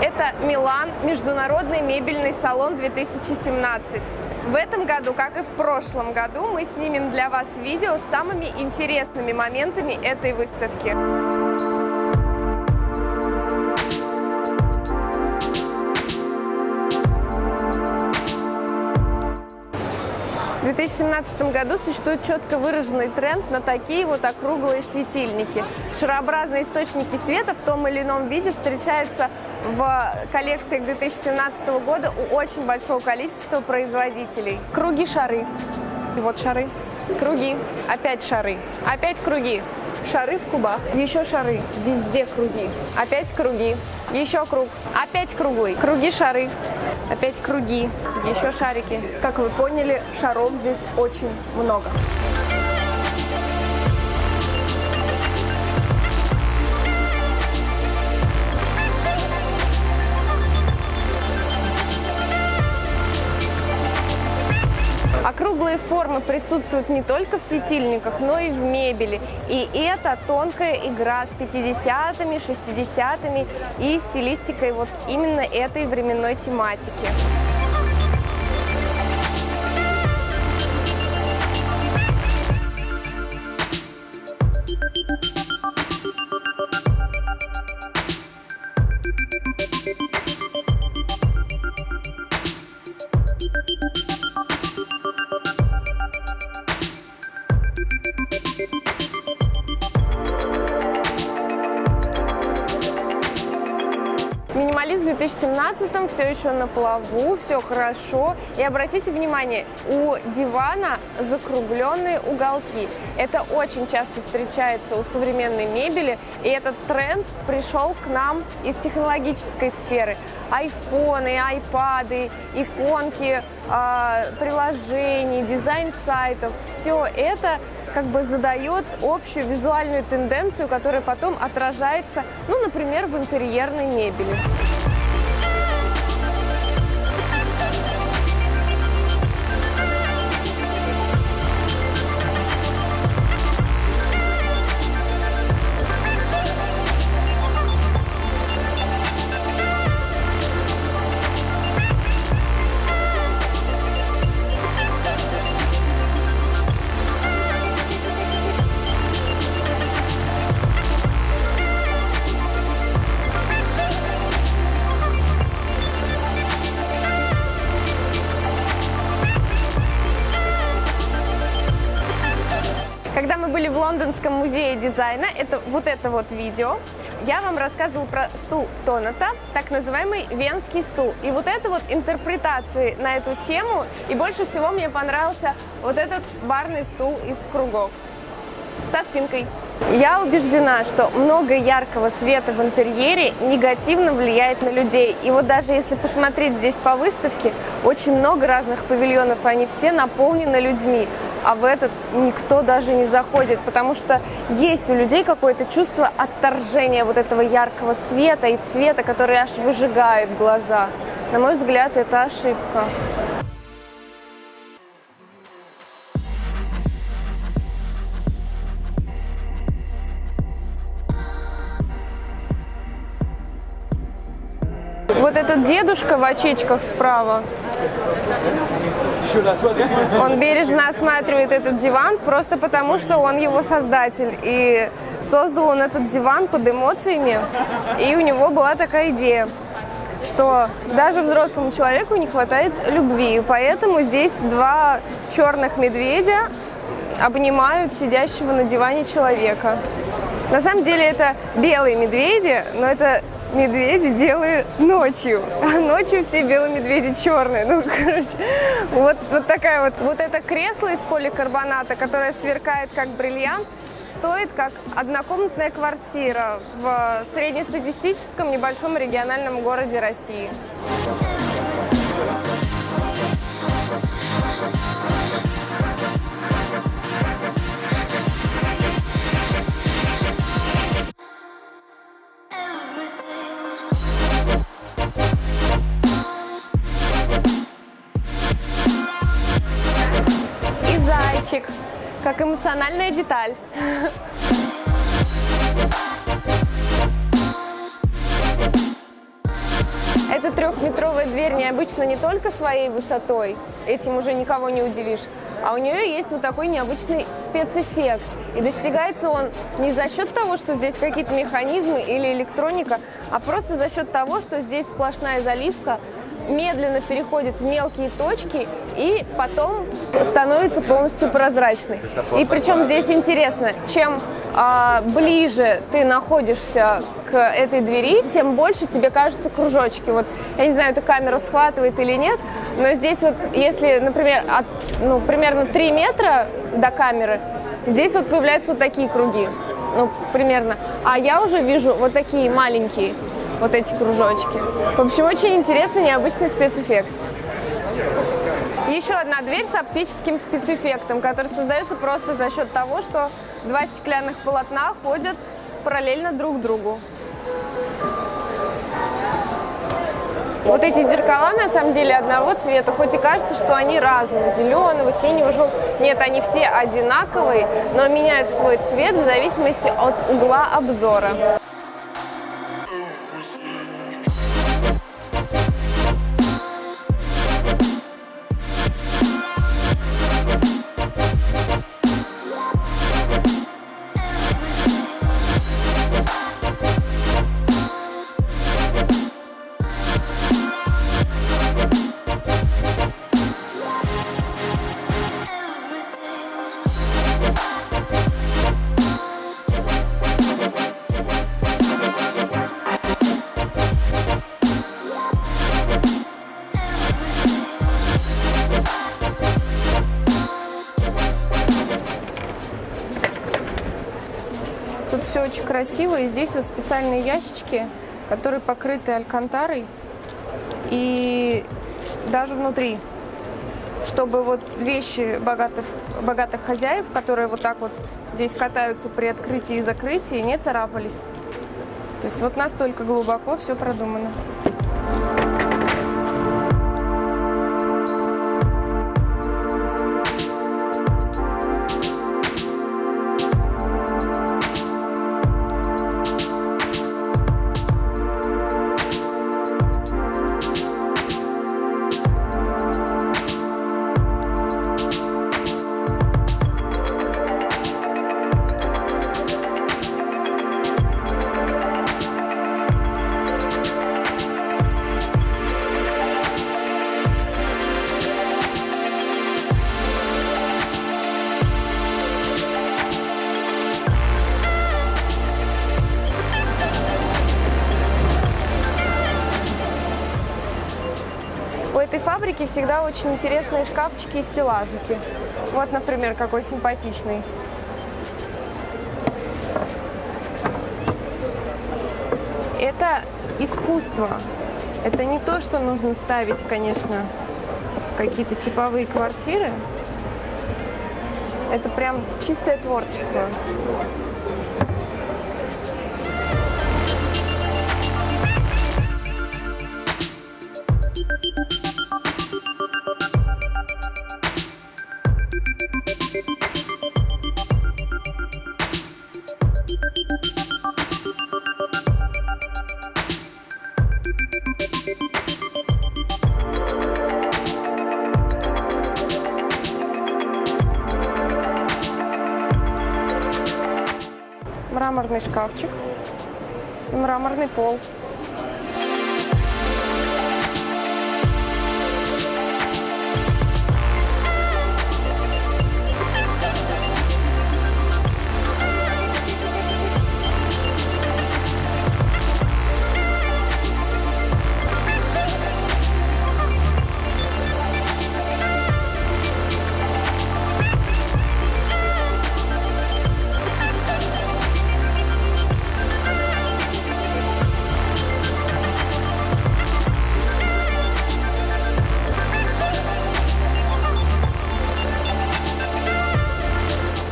Это Милан, международный мебельный салон 2017. В этом году, как и в прошлом году, мы снимем для вас видео с самыми интересными моментами этой выставки. В 2017 году существует четко выраженный тренд на такие вот округлые светильники. Шарообразные источники света в том или ином виде встречаются в коллекциях 2017 года у очень большого количества производителей. Круги, шары. И вот шары. Круги. Опять шары. Опять круги. Шары в кубах. Еще шары. Везде круги. Опять круги. Еще круг. Опять круглый. Круги, шары. Опять круги. Еще шарики. Как вы поняли, шаров здесь очень много. Округлые формы присутствуют не только в светильниках, но и в мебели. И это тонкая игра с 50-ми, 60-ми и стилистикой вот именно этой временной тематики. Минимализм в 2017-м все еще на плаву, все хорошо. И обратите внимание, у дивана закругленные уголки. Это очень часто встречается у современной мебели, и этот тренд пришел к нам из технологической сферы. Айфоны, айпады, иконки, приложений, дизайн сайтов, все это как бы задает общую визуальную тенденцию, которая потом отражается, ну, например, в интерьерной мебели. Когда мы были в Лондонском музее дизайна, это вот видео, я вам рассказывала про стул Тоната, так называемый венский стул. И вот это вот интерпретации на эту тему, и больше всего мне понравился вот этот барный стул из кругов со спинкой. Я убеждена, что много яркого света в интерьере негативно влияет на людей. И вот даже если посмотреть здесь по выставке, очень много разных павильонов, они все наполнены людьми. А в этот никто даже не заходит, потому что есть у людей какое-то чувство отторжения вот этого яркого света и цвета, который аж выжигает глаза. На мой взгляд, это ошибка. Вот этот дедушка в очечках справа, он бережно осматривает этот диван просто потому, что он его создатель. И создал он этот диван под эмоциями. И у него была такая идея, что даже взрослому человеку не хватает любви. Поэтому здесь два черных медведя обнимают сидящего на диване человека. На самом деле это белые медведи, но это медведи белые ночью, а ночью все белые медведи черные. Ну, короче, вот такая вот. Вот это кресло из поликарбоната, которое сверкает как бриллиант, стоит как однокомнатная квартира в среднестатистическом небольшом региональном городе России. Как эмоциональная деталь. эта трехметровая дверь необычна не только своей высотой, этим уже никого не удивишь, а у нее есть вот такой необычный спецэффект. И достигается он не за счет того, что здесь какие-то механизмы или электроника, а просто за счет того, что здесь сплошная заливка медленно переходит в мелкие точки и потом становится полностью прозрачной. И причем здесь интересно, чем ближе ты находишься к этой двери, тем больше тебе кажутся кружочки. Вот я не знаю, эта камера схватывает или нет, но здесь вот, если, например, примерно 3 метра до камеры, здесь вот появляются вот такие круги, ну, примерно. А я уже вижу вот такие маленькие, вот эти кружочки. В общем, очень интересный, необычный спецэффект. Еще одна дверь с оптическим спецэффектом, который создается просто за счет того, что два стеклянных полотна ходят параллельно друг другу. Вот эти зеркала на самом деле одного цвета, хоть и кажется, что они разные, зеленого, синего, желтого. Нет, они все одинаковые, но меняют свой цвет в зависимости от угла обзора. Тут все очень красиво, и здесь вот специальные ящички, которые покрыты алькантарой, и даже внутри, чтобы вот вещи богатых хозяев, которые вот так вот здесь катаются при открытии и закрытии, не царапались. То есть вот настолько глубоко все продумано. У этой фабрики всегда очень интересные шкафчики и стеллажики. Вот, например, какой симпатичный. Это искусство. Это не то, что нужно ставить, конечно, в какие-то типовые квартиры. Это прям чистое творчество. Мраморный шкафчик и мраморный пол.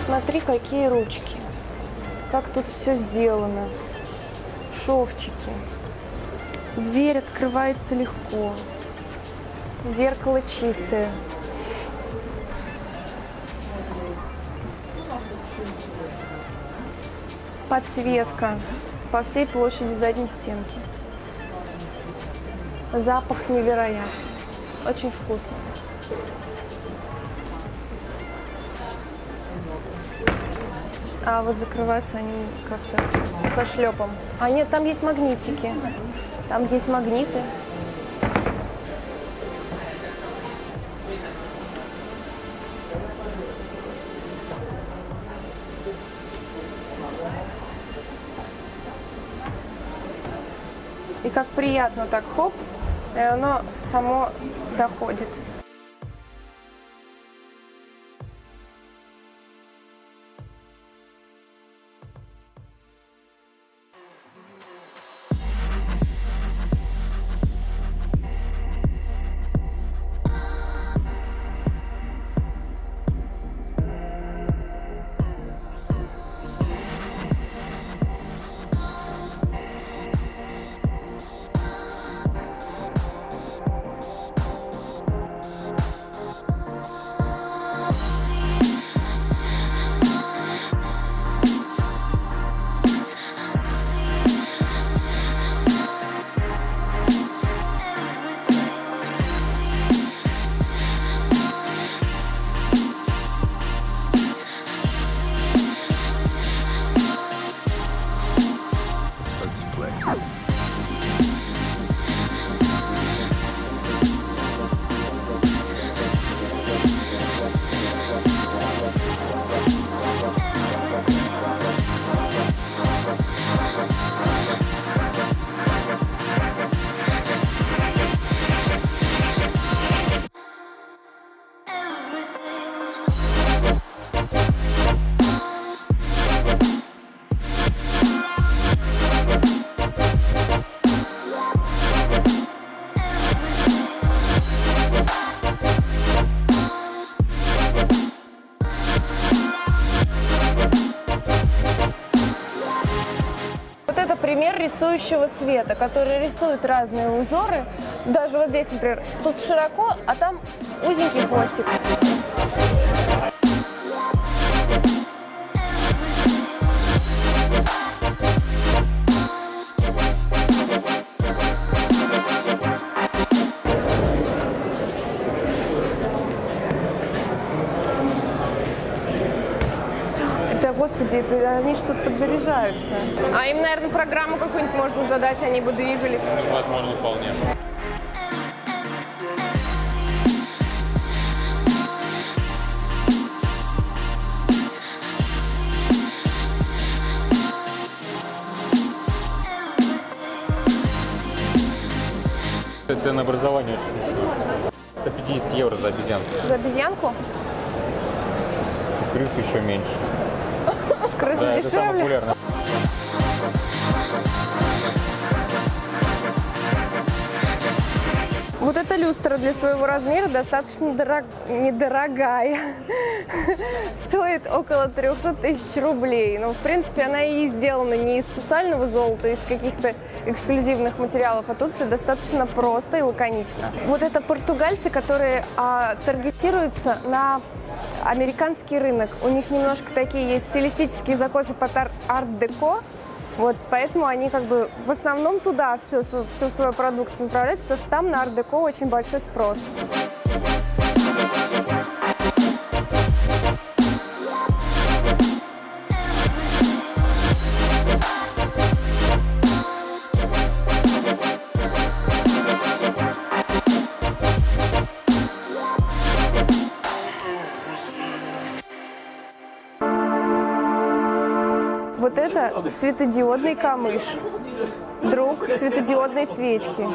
Смотри, какие ручки, как тут все сделано, шовчики, дверь открывается легко, зеркало чистое. Подсветка по всей площади задней стенки. Запах невероятный. Очень вкусно. А вот закрываются они как-то со шлепом. А нет, там есть магнитики. Там есть магниты. И как приятно так хоп, и оно само доходит. Пример рисующего света, который рисует разные узоры. Даже вот здесь, например, тут широко, а там узенький хвостик. Господи, они что-то подзаряжаются. А им, наверное, программу какую-нибудь можно задать, они бы двигались. Возможно, вполне. Ценообразование очень смешное. 150 евро за обезьянку. За обезьянку? Крыс еще меньше. Крысы да, дешевле? это самое популярное. Вот эта люстра для своего размера достаточно недорогая. Стоит около 300 тысяч рублей. Но, в принципе, она и сделана не из сусального золота, из каких-то эксклюзивных материалов, а тут все достаточно просто и лаконично. Вот это португальцы, которые таргетируются на американский рынок. У них немножко такие есть стилистические закосы под арт-деко. Вот, поэтому они как бы в основном туда всю свою продукцию направляют, потому что там на арт-деко очень большой спрос. Вот это светодиодный камыш, друг светодиодной свечки.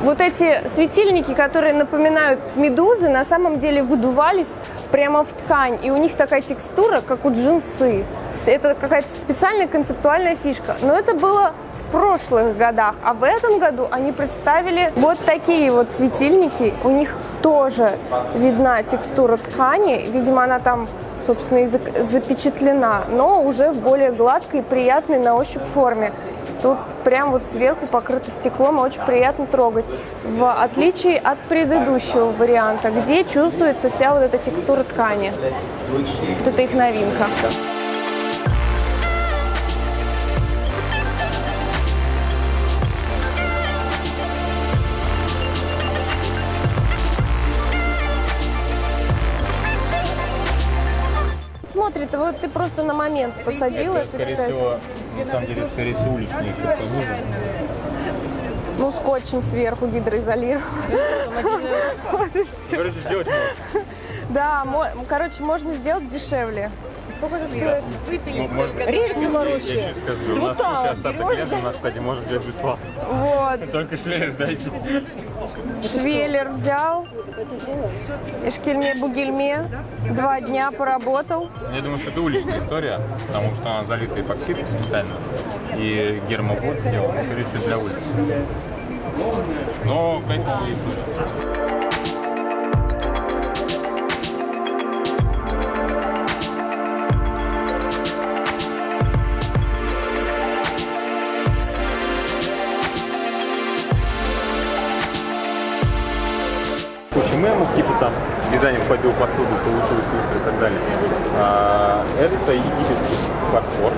Вот эти светильники, которые напоминают медузы, на самом деле выдувались прямо в ткань. И у них такая текстура, как у джинсы. Это какая-то специальная концептуальная фишка. Но это было в прошлых годах. А в этом году они представили вот такие вот светильники. У них тоже видна текстура ткани. Видимо, она там, собственно, и запечатлена, но уже в более гладкой, приятной на ощупь форме. Тут прям вот сверху покрыто стеклом, и очень приятно трогать. В отличие от предыдущего варианта, где чувствуется вся вот эта текстура ткани. Вот это их новинка. Смотрит, вот ты просто на момент посадила. Это, скорее всего, на самом деле, скорее всего, уличный еще пониже. Ну, скотчем сверху гидроизолировал. Вот и все. Короче, сделать можно. Да, короче, можно сделать дешевле. Сколько это стоит? Рельс хороший. Я чуть скажу, у нас сейчас остаток лета, у нас, кстати, можно взять бесплатно. Вот. Только швеллер дайте. Швеллер взял. Эшкельме-бугельме. 2 дня поработал. Я думаю, что это уличная история, потому что она залита эпоксидкой специально. И гермоплот сделан, скорее всего, для улицы. Но, конечно, история. Почему скипа там дизайнер побил посуду, получилось люстра и так далее. Это египетский фарфор.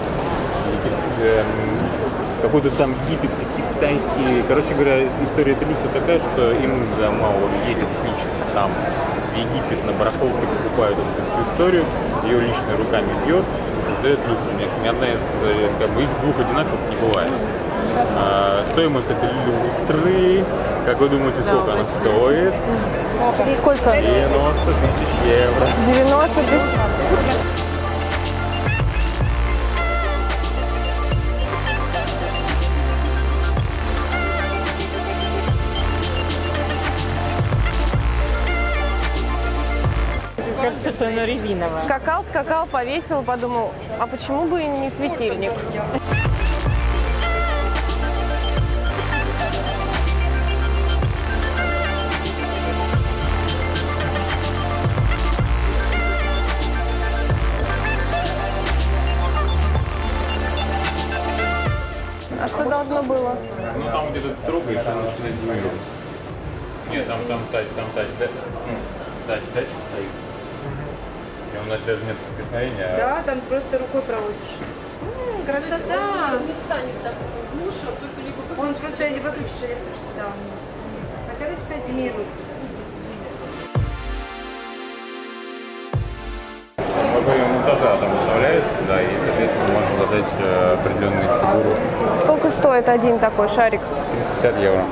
Какой-то там египетский, китайский. Короче говоря, история этой люстры такая, что им мало едет лично сам в Египет на барахолке, покупают эту всю историю, ее лично руками бьет и создает люстру. Ни одна из их двух одинаковых не бывает. Стоимость этой люстры, как вы думаете, сколько она стоит? Сколько? 90 тысяч евро. 90 тысяч. Кажется, что она резиновая. Скакал, повесил, подумал, а почему бы и не светильник? А что должно было? Ну там где-то ты трогаешь, она начинает демироваться. Нет, там датчик стоит. И он даже нет прикосновения. Да, там просто рукой проводишь. Красота! Не станет, допустим, муж, а только либо... Он просто не выключится электричество, да. Хотя написать демируется. Во время монтажа там выставляется, да, и, соответственно, можно задать определенную фигуру. Сколько стоит один такой шарик? 350 евро.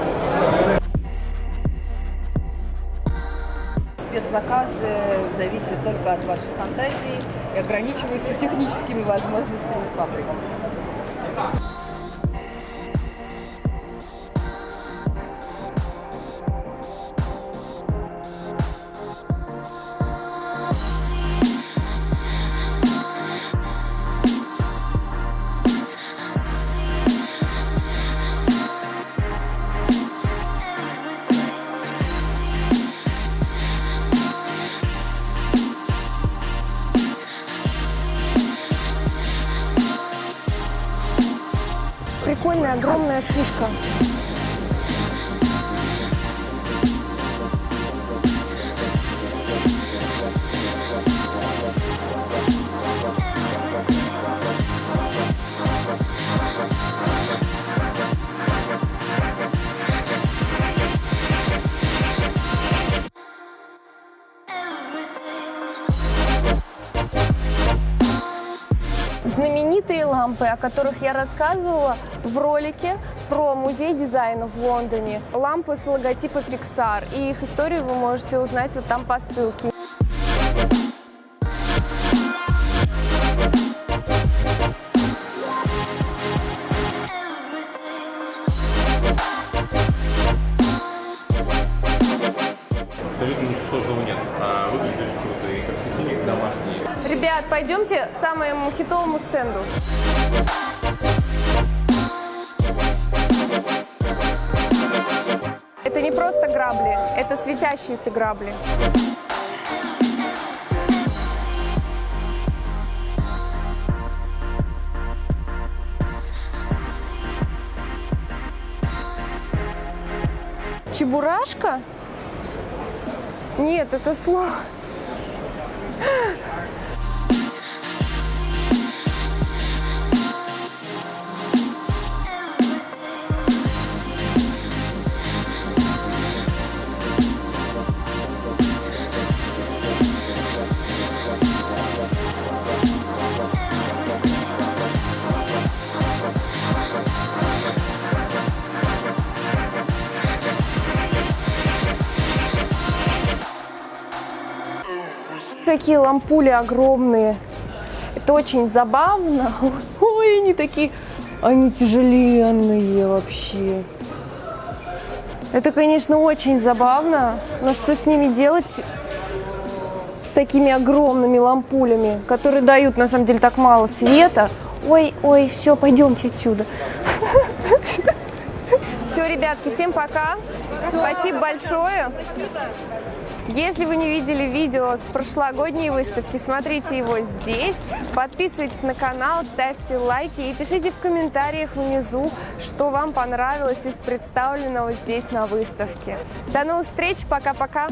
Спецзаказы зависят только от вашей фантазии и ограничиваются техническими возможностями фабрики. Прикольная, огромная шишка. Знаменитые лампы, о которых я рассказывала в ролике про музей дизайна в Лондоне. Лампы с логотипом Pixar. И их историю вы можете узнать вот там по ссылке. Абсолютно ничего сложного нет. Выглядит очень круто. И как светильник домашний. Ребят, пойдемте к самому хитовому стенду. Это не просто грабли, это светящиеся грабли. Чебурашка? Нет, это слон. Какие лампули огромные. Это очень забавно. Ой, они такие, они тяжеленные вообще. Это, конечно, очень забавно, но что с ними делать, с такими огромными лампулями, которые дают, на самом деле, так мало света? Ой, ой, все, пойдемте отсюда. Все, ребятки, всем пока. Спасибо большое. Если вы не видели видео с прошлогодней выставки, смотрите его здесь. Подписывайтесь на канал, ставьте лайки и пишите в комментариях внизу, что вам понравилось из представленного здесь на выставке. До новых встреч, пока-пока!